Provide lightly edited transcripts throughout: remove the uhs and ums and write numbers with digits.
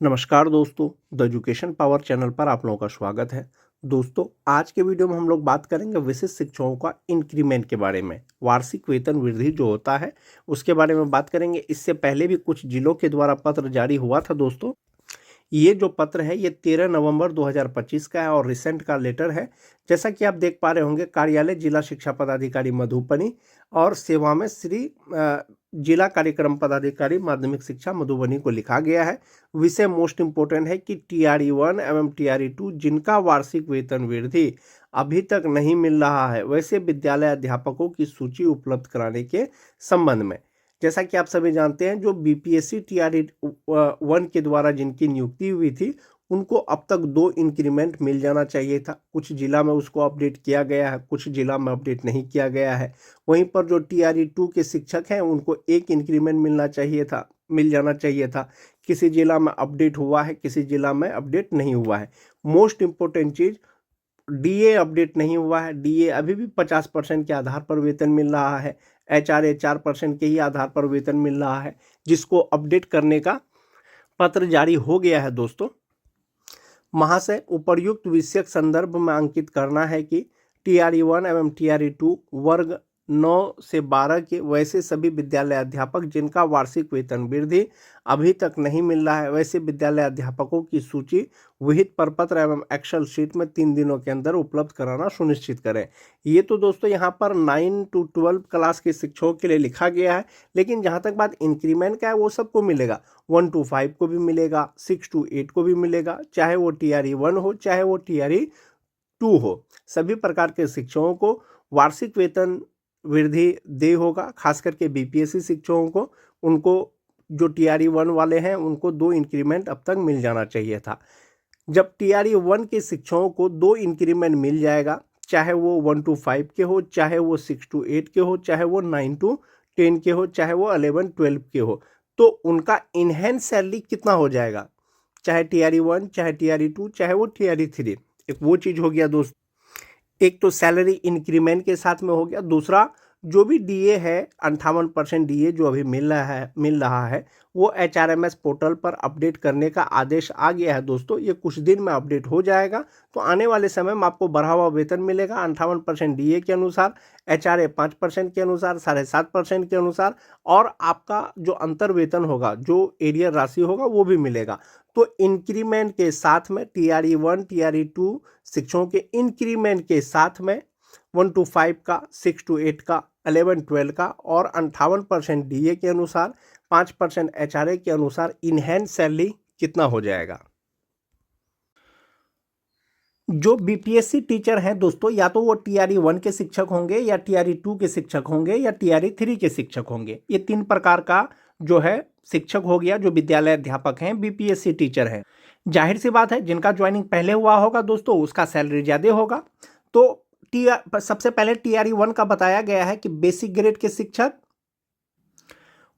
नमस्कार दोस्तों, the education power channel पर आप लोगों का स्वागत है। दोस्तों, आज के वीडियो में हम लोग बात करेंगे विशिष्ट शिक्षकों का इंक्रीमेंट के बारे में। वार्षिक वेतन वृद्धि जो होता है उसके बारे में बात करेंगे। इससे पहले भी कुछ जिलों के द्वारा पत्र जारी हुआ था दोस्तों। ये जो पत्र है ये 13 नवंबर 2025 का है और रिसेंट का लेटर है। जैसा कि आप देख पा रहे होंगे, कार्यालय जिला शिक्षा पदाधिकारी मधुबनी और सेवा में श्री जिला कार्यक्रम पदाधिकारी माध्यमिक शिक्षा मधुबनी को लिखा गया है। विषय मोस्ट इम्पोर्टेंट है कि TRE 1 एवं TRE 2 जिनका वार्षिक वेतन वृद्धि अभी तक नहीं मिल रहा है, वैसे विद्यालय अध्यापकों की सूची उपलब्ध कराने के संबंध में। जैसा कि आप सभी जानते हैं, जो BPSC TRE 1 के द्वारा जिनकी नियुक्ति हुई थी उनको अब तक 2 इंक्रीमेंट मिल जाना चाहिए था। कुछ जिला में उसको अपडेट किया गया है, कुछ जिला में अपडेट नहीं किया गया है। वहीं पर जो TRE 2 के शिक्षक हैं उनको 1 इंक्रीमेंट मिल जाना चाहिए था। किसी जिला में अपडेट हुआ है, किसी जिला में अपडेट नहीं हुआ है। मोस्ट इम्पोर्टेंट चीज़, DA अपडेट नहीं हुआ है। DA अभी भी 50% के आधार पर वेतन मिल रहा है। HRA 4% के ही आधार पर वेतन मिल रहा है, जिसको अपडेट करने का पत्र जारी हो गया है दोस्तों। महाशय, उपर्युक्त विषयक संदर्भ में अंकित करना है कि TRE 1 एवं TRE 2 वर्ग 9 से 12 के वैसे सभी विद्यालय अध्यापक जिनका वार्षिक वेतन वृद्धि अभी तक नहीं मिल रहा है, वैसे विद्यालय अध्यापकों की सूची विहित प्रपत्र एवं एक्सेल शीट में 3 दिनों के अंदर उपलब्ध कराना सुनिश्चित करें। ये तो दोस्तों यहाँ पर 9 to 12 क्लास के शिक्षकों के लिए लिखा गया है, लेकिन जहाँ तक बात इंक्रीमेंट का है वो सबको मिलेगा। 1 to 5 को भी मिलेगा, 6 to 8 को भी मिलेगा, चाहे वो TRE 1 हो चाहे वो TRE 2 हो। सभी प्रकार के शिक्षकों को वार्षिक वेतन वृद्धि दे होगा। खास करके BPSC शिक्षकों को, उनको जो TRE 1 वाले हैं उनको 2 इंक्रीमेंट अब तक मिल जाना चाहिए था। जब TRE 1 के शिक्षकों को 2 इंक्रीमेंट मिल जाएगा, चाहे वो 1 to 5 के हो, चाहे वो 6 to 8 के हो, चाहे वो 9 to 10 के हो, चाहे वो 11-12 के हो, तो उनका इनहेंस सैलरी कितना हो जाएगा, चाहे TRE 1, चाहे TRE 2, चाहे वो TRE 3। एक वो चीज़ हो गया दोस्त। एक तो सैलरी इंक्रीमेंट के साथ में हो गया। दूसरा, जो भी DA है 58% DA जो अभी मिल रहा है वो HRMS पोर्टल पर अपडेट करने का आदेश आ गया है दोस्तों। ये कुछ दिन में अपडेट हो जाएगा, तो आने वाले समय में आपको बढ़ा हुआ वेतन मिलेगा 58% DA के अनुसार, HRA 5% के अनुसार, 7.5% के अनुसार, और आपका जो अंतर वेतन होगा, जो एरियर राशि होगा, वो भी मिलेगा। तो इंक्रीमेंट के साथ में TRE 1 TRE 2 शिक्षकों के इंक्रीमेंट के साथ में 1 to 5 का, 6 to 8 का, 11-12 का और 58% DA के अनुसार, 5% HRA के अनुसार इनहैंस सैलरी कितना हो जाएगा। जो BPSC टीचर हैं दोस्तों, या तो वो TRE 1 के शिक्षक होंगे, या TRE 2 के शिक्षक होंगे, या TRE 3 के शिक्षक होंगे। ये 3 प्रकार का जो है शिक्षक हो गया जो विद्यालय अध्यापक हैं, BPSC टीचर हैं। जाहिर सी बात है, जिनका ज्वाइनिंग पहले हुआ होगा दोस्तों उसका सैलरी ज़्यादा होगा। तो सबसे पहले TRE 1 का बताया गया है कि बेसिक ग्रेड के शिक्षक,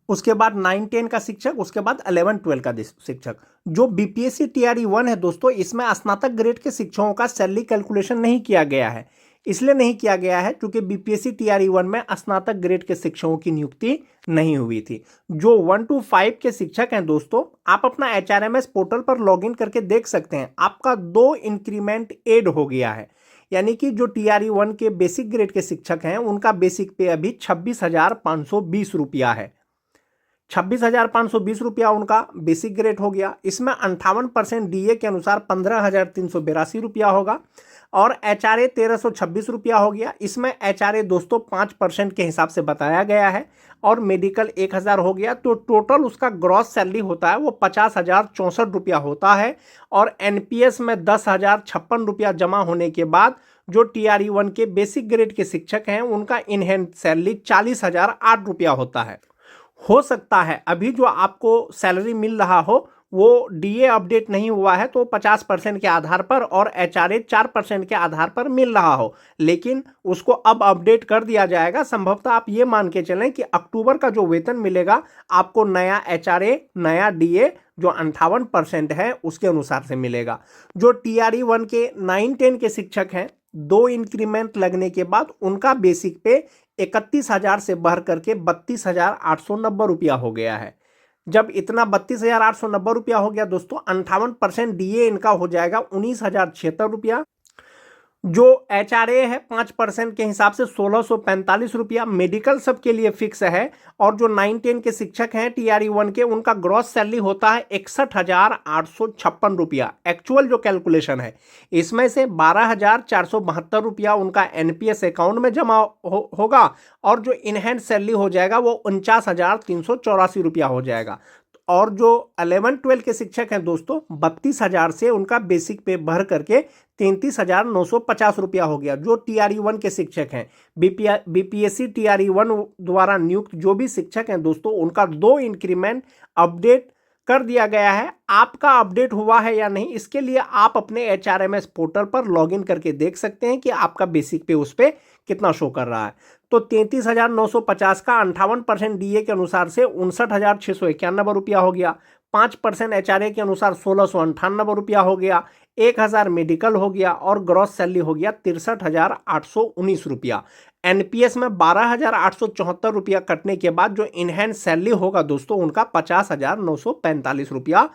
उसके बाद 9-10 का शिक्षक, उसके बाद 11-12 का शिक्षक। जो BPSC TRE 1 है दोस्तों, इसमें स्नातक ग्रेड के शिक्षकों का सैलरी कैलकुलेशन नहीं किया गया है। इसलिए नहीं किया गया है क्योंकि BPSC TRE 1 में स्नातक ग्रेड के शिक्षकों की नियुक्ति नहीं हुई थी। जो 1 to 5 के शिक्षक हैं दोस्तों, आप अपना HRMS पोर्टल पर लॉगिन करके देख सकते हैं, आपका 2 इंक्रीमेंट ऐड हो गया है। यानी कि जो TRE 1 के बेसिक ग्रेड के शिक्षक हैं उनका बेसिक पे अभी 26,520 रुपया है। 26,520 रुपया उनका बेसिक ग्रेड हो गया। इसमें 58% DA के अनुसार 15,382 रुपया होगा और HRA 1,326 रुपया हो गया। इसमें HRA दोस्तों 5% के हिसाब से बताया गया है और मेडिकल 1,000 हो गया। तो टोटल उसका ग्रॉस सैलरी होता है वो 50,064 रुपया होता है और NPS में 10,056 रुपया जमा होने के बाद जो TRE 1 के बेसिक ग्रेड के शिक्षक हैं उनका इनहैंड सैलरी 40,008 रुपया होता है। हो सकता है अभी जो आपको सैलरी मिल रहा हो वो DA अपडेट नहीं हुआ है तो 50% के आधार पर और HRA 4% के आधार पर मिल रहा हो, लेकिन उसको अब अपडेट कर दिया जाएगा। संभवतः आप ये मान के चलें कि अक्टूबर का जो वेतन मिलेगा आपको नया HRA, नया DA जो 58% है उसके अनुसार से मिलेगा। जो TRE 1 के 9-10 के शिक्षक हैं, 2 इंक्रीमेंट लगने के बाद उनका बेसिक पे 31,000 से बढ़ करके 32,890 रुपया हो गया है। जब इतना 32,890 रुपया हो गया दोस्तों, 58% डीए इनका हो जाएगा 19,076 रुपया। जो एचआरए है 5% के हिसाब से 1,645 रुपया। मेडिकल सबके लिए फिक्स है। और जो 9-10 के शिक्षक हैं TRE1 के, उनका ग्रॉस सैलरी होता है 61,856 रुपया। एक्चुअल जो कैलकुलेशन है, इसमें से 12,472 रुपया उनका एनपीएस अकाउंट में जमा होगा और जो इनहैंड सैलरी हो जाएगा वो 49,384 रुपया हो जाएगा। और जो 11-12 के शिक्षक हैं दोस्तों, 32,000 से उनका बेसिक पे भर करके 33,950 रुपया हो गया। जो TRE1 के शिक्षक हैं, बीपीएससी TRE1 द्वारा नियुक्त जो भी शिक्षक हैं दोस्तों, उनका 2 इंक्रीमेंट अपडेट कर दिया गया है। आपका अपडेट हुआ है या नहीं, इसके लिए आप अपने HRMS पोर्टल पर लॉगिन करके देख सकते हैं कि आपका बेसिक पे उस पर कितना शो कर रहा है। तो 33,950 का 58% डीए के अनुसार से 59,691 रुपया हो गया। 5% एचआरए के अनुसार 1,698 रुपया हो गया। 1,000 मेडिकल हो गया और ग्रॉस सैलरी हो गया 63,819 रुपया। एनपीएस में 12,874 रुपया कटने के बाद जो इनहैंड सैलरी होगा दोस्तों, उनका 50,945 रुपया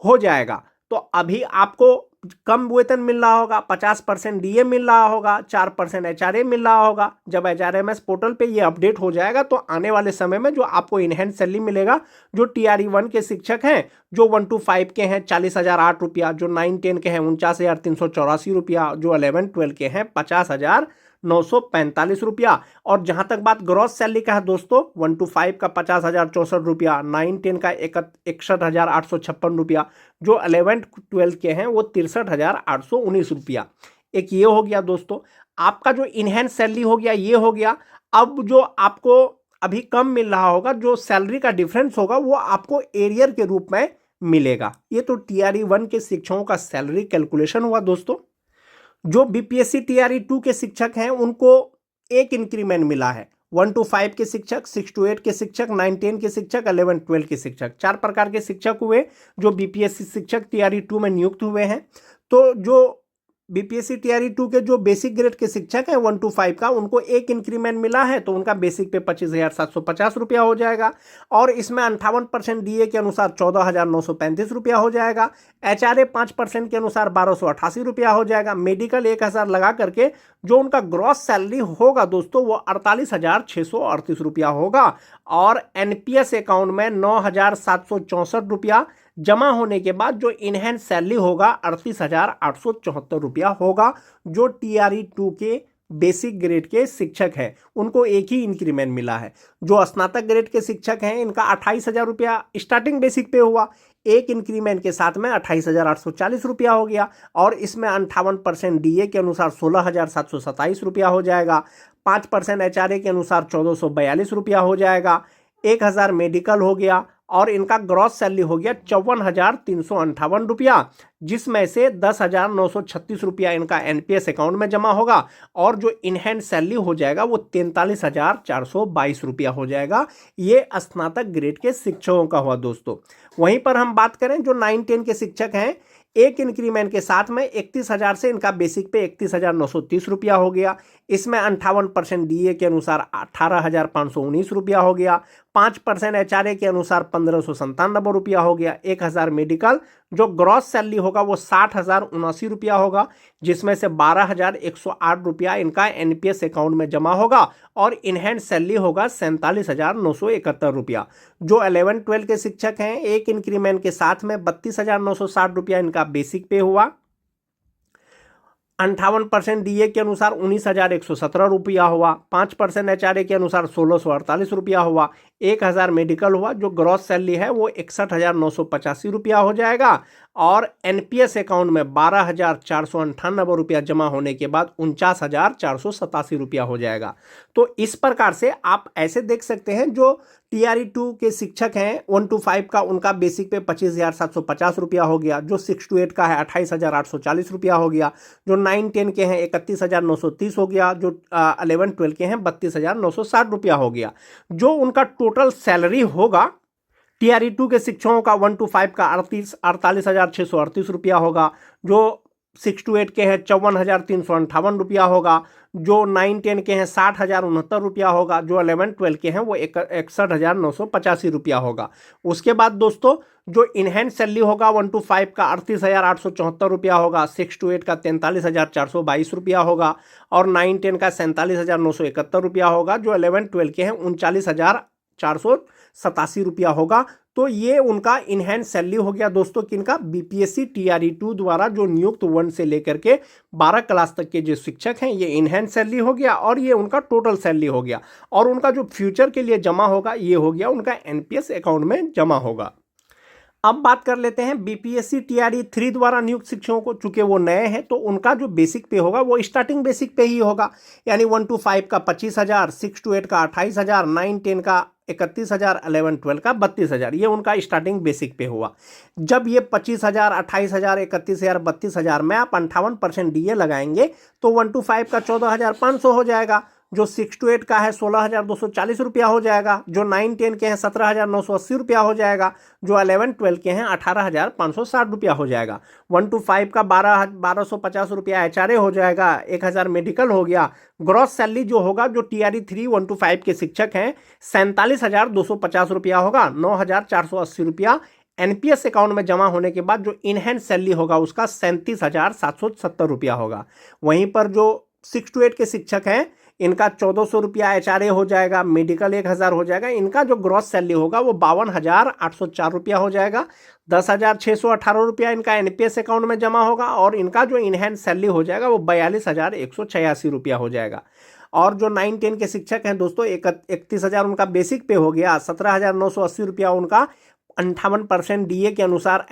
हो जाएगा। तो अभी आपको कम वेतन मिल रहा होगा, 50% डीए मिल रहा होगा, 4% एचआरए मिल रहा होगा। जब एचआरएमएस पोर्टल पे ये अपडेट हो जाएगा तो आने वाले समय में जो आपको इनहैंड सैलरी मिलेगा, जो TRE1 के शिक्षक हैं, जो 1 to 5 के हैं 40,008 रुपया, जो 9-10 के हैं 49,384 रुपया, जो 11-12 के हैं 50,945 रुपया। और जहां तक बात ग्रॉस सैलरी का है दोस्तों, 1 to 5 का 50,064 रुपया, 9-10 का 61,856 रुपया, जो 11-12 के हैं वो 63,819 रुपया। एक ये हो गया दोस्तों, आपका जो इनहैंड सैलरी हो गया, ये हो गया। अब जो आपको अभी कम मिल रहा होगा, जो सैलरी का डिफरेंस होगा, वो आपको एरियर के रूप में मिलेगा। ये तो TRE1 के शिक्षकों का सैलरी कैलकुलेशन हुआ दोस्तों। जो बीपीएससी TRE2 के शिक्षक हैं, उनको एक इंक्रीमेंट मिला है। 1 to 5 के शिक्षक, 6 to 8 के शिक्षक, 9-10 के शिक्षक, 11-12 के शिक्षक, 4 प्रकार के शिक्षक हुए जो बीपीएससी शिक्षक TRE2 में नियुक्त हुए हैं। तो जो बीपीएससी TRE2 के जो बेसिक ग्रेड के शिक्षक हैं 1 to 5 का, उनको एक इंक्रीमेंट मिला है, तो उनका बेसिक पे 25,750 रुपया हो जाएगा। और इसमें 58% डीए के अनुसार 14,935 रुपया हो जाएगा। एचआरए 5% के अनुसार 1,288 रुपया हो जाएगा। मेडिकल 1,000 लगा करके जो उनका ग्रॉस सैलरी होगा दोस्तों, वो 48,638 रुपया होगा। और एनपीएस अकाउंट में 9,764 रुपया जमा होने के बाद जो इनहैंड सैलरी होगा 38,874 रुपया होगा। जो TRE2 के बेसिक ग्रेड के शिक्षक हैं, उनको एक ही इंक्रीमेंट मिला है। जो स्नातक ग्रेड के शिक्षक हैं, इनका 28,000 रुपया स्टार्टिंग बेसिक पे हुआ। एक इंक्रीमेंट के साथ में 28,840 रुपया हो गया। और इसमें 58% डीए के अनुसार 16,727 रुपया हो जाएगा। 5% एचआरए के अनुसार 1,442 रुपया हो जाएगा। 1,000 मेडिकल हो गया और इनका ग्रॉस सैलरी हो गया 54,358 रुपया, जिसमें से 10,936 रुपया इनका एनपीएस अकाउंट में जमा होगा। और जो इनहैंड सैलरी हो जाएगा वो 43,422 रुपया हो जाएगा। ये स्नातक ग्रेड के शिक्षकों का हुआ दोस्तों। वहीं पर हम बात करें जो 9-10 के शिक्षक हैं, एक इंक्रीमेंट के साथ में 31,000 से इनका बेसिक पे 31,930 रुपया हो गया। इसमें 58% डीए के अनुसार 18,519 रुपया हो गया। 5% एचआरए के अनुसार 1,597 रुपया हो गया। 1,000 मेडिकल, जो ग्रॉस सैलरी होगा वो 60,079 रुपया होगा, जिसमें से 12,108 रुपया इनका एनपीएस अकाउंट में जमा होगा। और इनहैंड सैलरी होगा 47,971 रुपया। जो 11-12 के शिक्षक हैं, एक इंक्रीमेंट के साथ में 32,960 रुपया इनका बेसिक पे हुआ। 58% डीए के अनुसार 19,117 रुपया हुआ। 5% एचआरए के अनुसार 1,648 रुपया हुआ। 1,000 मेडिकल हुआ, जो ग्रॉस सैलरी है वो 61,985 रुपया हो जाएगा। और एनपीएस अकाउंट में 12,498 रुपया जमा होने के बाद 49,487 रुपया हो जाएगा। तो इस प्रकार से आप ऐसे देख सकते हैं, जो TRE2 के शिक्षक हैं 1 to 5 का, उनका बेसिक पे 25,750 रुपया हो गया। जो 6 to 8 का है 28,840 रुपया हो गया। जो 9-10 के हैं 31,930 हो गया। जो 11-12 के हैं 32,960 रुपया हो गया। जो उनका टोटल सैलरी होगा TRE2 के शिक्षकों का 1 to 5 का 48,638 रुपया होगा। जो 6 to 8 के हैं 54,358 रुपया होगा, जो 9-10 के हैं 60,069 रुपया होगा, जो 11-12 के हैं वो 61,985 रुपया होगा। उसके बाद दोस्तों जो इनहेंस सैलरी होगा 1 to 5 का 38,874 रुपया होगा, 6 to 8 का 43,422 रुपया होगा और 9-10 का 47,971 रुपया होगा, जो 11-12 के हैं 39,487 रुपया होगा। तो ये उनका इनहेंस सैलरी हो गया दोस्तों किनका, बीपीएससी TRE2 द्वारा जो नियुक्त 1 से लेकर के 12 क्लास तक के जो शिक्षक हैं, ये इनहेंस सैलरी हो गया और ये उनका टोटल सैलरी हो गया। और उनका जो फ्यूचर के लिए जमा होगा ये हो गया उनका एनपीएस अकाउंट में जमा होगा। अब बात कर लेते हैं बीपीएससी TRE3 द्वारा नियुक्त शिक्षकों को, चूंकि वो नए हैं तो उनका जो बेसिक पे होगा वो स्टार्टिंग बेसिक पे ही होगा, यानी 1 to 5 का 25,000, 6 to 8 का 28,000, 9-10 का 31,000, 11-12 का 32,000, ये उनका स्टार्टिंग बेसिक पे हुआ। जब ये 25,000, 28,000, 31,000, 32,000 में आप 58% डीए लगाएंगे तो 1 to 5 का 14,500 हो जाएगा, जो 6 to 8 का है 16,240 रुपया हो जाएगा, जो 9-10 के हैं 17,980 रुपया हो जाएगा, जो 11-12 के हैं 18,560 रुपया हो जाएगा। 1 to 5 का 1,250 रुपया HRA हो जाएगा, 1,000 मेडिकल हो गया। ग्रॉस सैलरी जो होगा जो TRE3 1 to 5 के शिक्षक हैं 47,250 रुपया होगा, 9,480 रुपया एनपीएस अकाउंट में जमा होने के बाद जो इनहेंस सैलरी होगा उसका 37,770 रुपया होगा। वहीं पर जो 6 to 8 के शिक्षक हैं इनका 1,400 रुपया HRA हो जाएगा, मेडिकल 1,000 हो जाएगा, इनका जो ग्रॉस सैलरी होगा वो 52,804 रुपया हो जाएगा, 10,618 रुपया इनका एनपीएस अकाउंट में जमा होगा और इनका जो इनहेंस सैलरी हो जाएगा वो 42,186 रुपया हो जाएगा। और जो 9-10 के शिक्षक हैं दोस्तों 31,000 उनका बेसिक पे हो गया, 17,980 रुपया उनका 58% डीए के अनुसार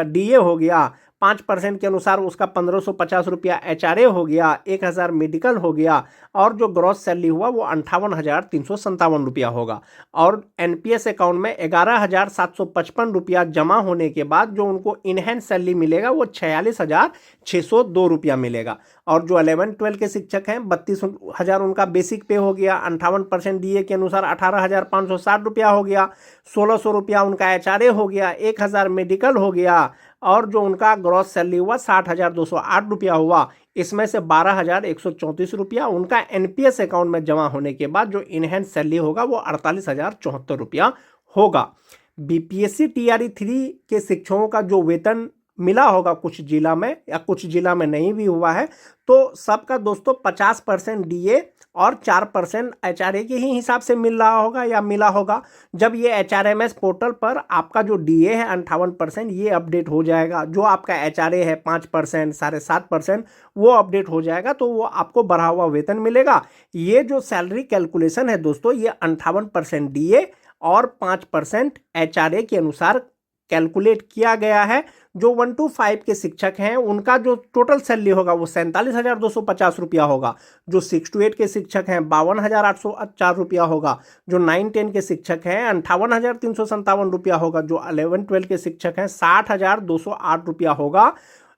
डीए हो गया, 5% के अनुसार उसका 1,550 रुपया HRA हो गया, 1,000 मेडिकल हो गया और जो ग्रॉस सैलरी हुआ वो 58,357 रुपया होगा। और एनपीएस अकाउंट में 11,755 रुपया जमा होने के बाद जो उनको इनहेंस सैलरी मिलेगा वो 46,602 रुपया मिलेगा। और जो 11-12 के शिक्षक हैं 32,000 उनका बेसिक पे हो गया, 58% डीए के अनुसार 18,560 रुपया हो गया, 1,600 रुपया उनका HRA हो गया, 1,000 मेडिकल हो गया और जो उनका ग्रॉस सैलरी हुआ 60,208 रुपया हुआ। इसमें से 12,134 रुपया उनका एनपीएस अकाउंट में जमा होने के बाद जो इनहेंस सैलरी होगा वो 48,074 रुपया होगा। बीपीएससी TRE3 के शिक्षकों का जो वेतन मिला होगा कुछ जिला में या कुछ जिला में नहीं भी हुआ है, तो सबका दोस्तों 50% डीए और 4% HRA के ही हिसाब से मिल रहा होगा या मिला होगा। जब ये HRMS पोर्टल पर आपका जो डीए है 58% ये अपडेट हो जाएगा, जो आपका HRA है 5%, 7.5% वो अपडेट हो जाएगा, तो वो आपको बढ़ा हुआ वेतन मिलेगा। ये जो सैलरी कैलकुलेशन है दोस्तों ये 58% डीए और 5% HRA के अनुसार कैलकुलेट किया गया है। जो 1 to 5 के शिक्षक हैं उनका जो टोटल सैलरी होगा वो 47,250 रुपया होगा, जो 6 to 8 के शिक्षक हैं 52,804 रुपया होगा, जो 9-10 के शिक्षक हैं 58,357 रुपया होगा, जो 11-12 के शिक्षक हैं 60,208 रुपया होगा।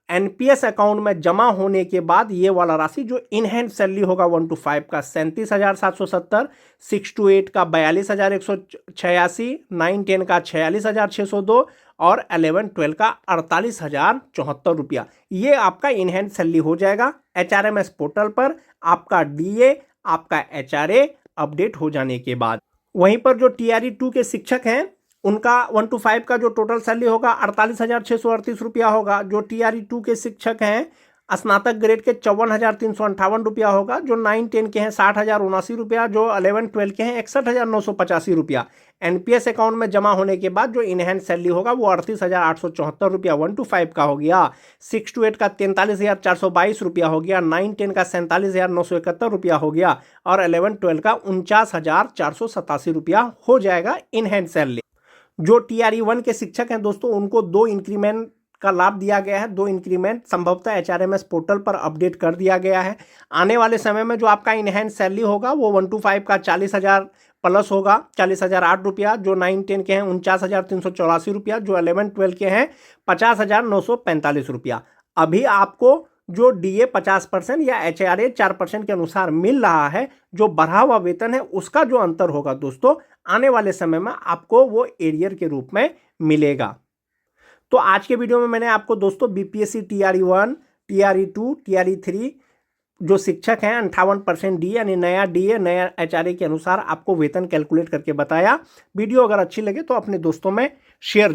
एनपीएस अकाउंट में जमा होने के बाद ये वाला राशि जो इनहेंस सैलरी होगा 1 to 5 का 37,770, 6 to 8 का 42,186, 9-10 का 46,602 और 11-12 का 48,074 रुपया, ये आपका इनहेंस सैलरी हो जाएगा। HRMS पोर्टल पर आपका डीए आपका HRA अपडेट हो जाने के बाद। वहीं पर जो TRE2 के शिक्षक हैं उनका 1 to 5 का जो टोटल सैलरी होगा 48,638 रुपया होगा, जो TRE2 के शिक्षक हैं स्नातक ग्रेड के 54,358 रुपया होगा, जो 9-10 के हैं 60,079 रुपया, जो 11-12 के हैं 61,985 रुपया। एनपीएस अकाउंट में जमा होने के बाद जो इनहेंस सैलरी होगा वो 38,874 रुपया 1 to 5 का हो गया, 6 to 8 का 43,422 रुपया हो गया, 9-10 का 47,971 रुपया हो गया और 11-12 का 49,487 रुपया हो जाएगा इनहेंस सैलरी। जो TRE1 के शिक्षक हैं दोस्तों उनको 2 इंक्रीमेंट का लाभ दिया गया है, 2 इंक्रीमेंट संभवतः HRMS पोर्टल पर अपडेट कर दिया गया है। आने वाले समय में जो आपका इनहेंस सैलरी होगा वो 1 to 5 का 40,000 प्लस होगा, 40,008 रुपया, जो 9-10 के हैं 49,384 रुपया, जो 11-12 के हैं 50,945 रुपया। अभी आपको जो डीए 50% या HRA 4% के अनुसार मिल रहा है, जो बढ़ा हुआ वेतन है उसका जो अंतर होगा दोस्तों आने वाले समय में आपको वो एरियर के रूप में मिलेगा। तो आज के वीडियो में मैंने आपको दोस्तों बीपीएससी TRE1 TRE2 TRE3 जो शिक्षक हैं 58% डी यानी नया DA नया HRA के अनुसार आपको वेतन कैलकुलेट करके बताया। वीडियो अगर अच्छी लगे तो अपने दोस्तों में शेयर